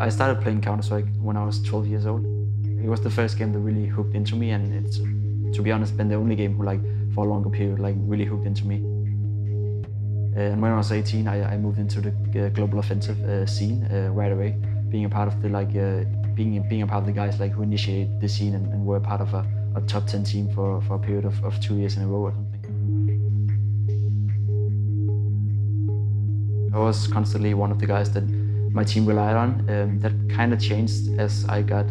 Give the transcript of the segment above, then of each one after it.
I started playing Counter-Strike when I was 12 years old. It was the first game that really hooked into me, and it's, to be honest, been the only game who, like, for a longer period, like, really hooked into me. And when I was 18, I moved into the global offensive scene right away, being a part of the being a part of the guys like who initiated the scene and were part of a top 10 team for a period of 2 years in a row or something. I was constantly one of the guys that my team relied on. That kind of changed as I got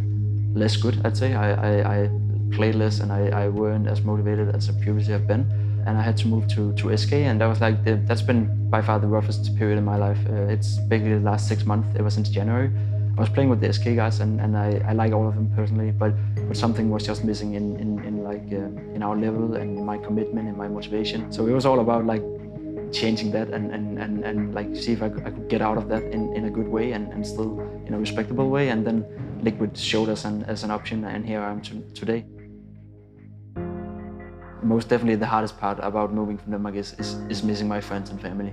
less good, I'd say. I played less and I weren't as motivated as I previously have been. And I had to move to SK, and that was like that's been by far the roughest period in my life. It's basically the last 6 months, ever since January. I was playing with the SK guys, and I like all of them personally, but something was just missing in our level and in my commitment and my motivation. So it was all about like changing that and like see if I could get out of that in a good way and still in a respectable way. And then Liquid showed us as an option, and here I am today. Most definitely the hardest part about moving from Denmark is missing my friends and family.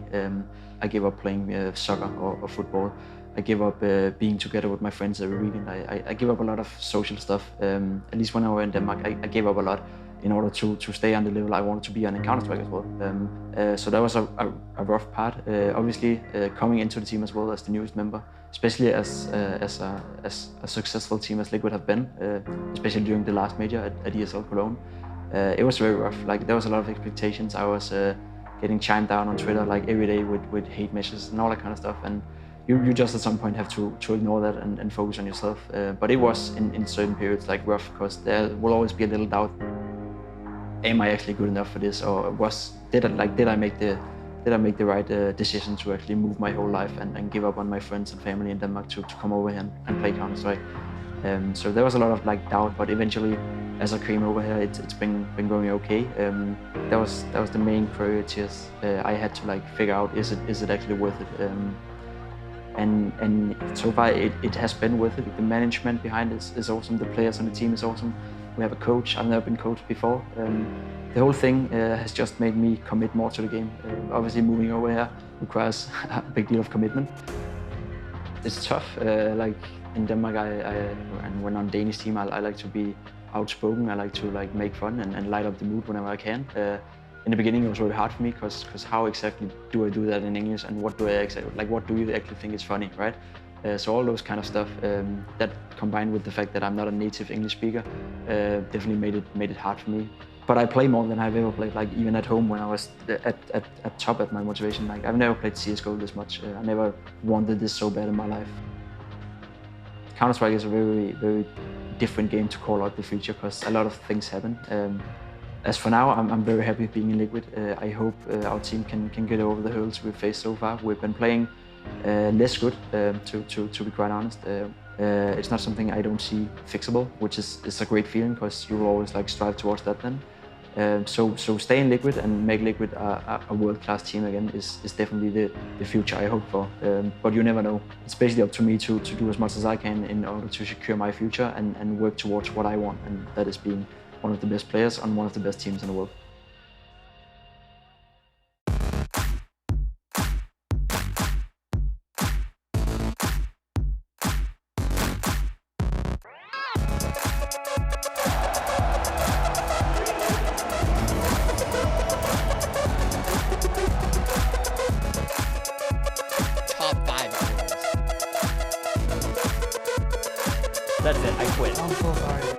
I gave up playing soccer or football. I gave up being together with my friends every weekend. I gave up a lot of social stuff. At least when I was in Denmark, I gave up a lot in order to stay on the level I wanted to be on in Counter-Strike as well. So that was a rough part. Obviously, coming into the team as well as the newest member, especially as a successful team as Liquid have been, especially during the last major at ESL Cologne. It was very rough. Like there was a lot of expectations. I was getting chimed down on Twitter like every day with hate messages and all that kind of stuff. And you just at some point have to ignore that and focus on yourself. But it was in certain periods like rough, because there will always be a little doubt. Am I actually good enough for this, or did I make the right decision to actually move my whole life and give up on my friends and family in Denmark to come over here and play Counter-Strike? So there was a lot of like doubt, but eventually, as I came over here, it's been going okay. That was the main priorities I had to like figure out. Is it actually worth it? And so far it has been worth it. The management behind it is awesome. The players on the team is awesome. We have a coach. I've never been coached before. The whole thing has just made me commit more to the game. Obviously, moving over here requires a big deal of commitment. It's tough. Like in Denmark, and when on Danish team, I like to be outspoken. I like to like make fun and light up the mood whenever I can. In the beginning, it was really hard for me because how exactly do I do that in English, and what do you actually think is funny, right? So all those kind of stuff, that combined with the fact that I'm not a native English speaker, definitely made it hard for me. But I play more than I've ever played, like even at home when I was at top at my motivation. Like I've never played CSGO this much. I never wanted this so bad in my life. Counter-Strike is a very, very different game to call out the future because a lot of things happen. As for now, I'm very happy being in Liquid. I hope our team can get over the hurdles we've faced so far. We've been playing less good, to be quite honest. It's not something I don't see fixable, which is a great feeling because you will always like strive towards that then. So stay in Liquid and make Liquid a world-class team again is definitely the future I hope for. But you never know. It's basically up to me to do as much as I can in order to secure my future and work towards what I want, and that is being one of the best players on one of the best teams in the world. That's it, I quit. I'm so sorry.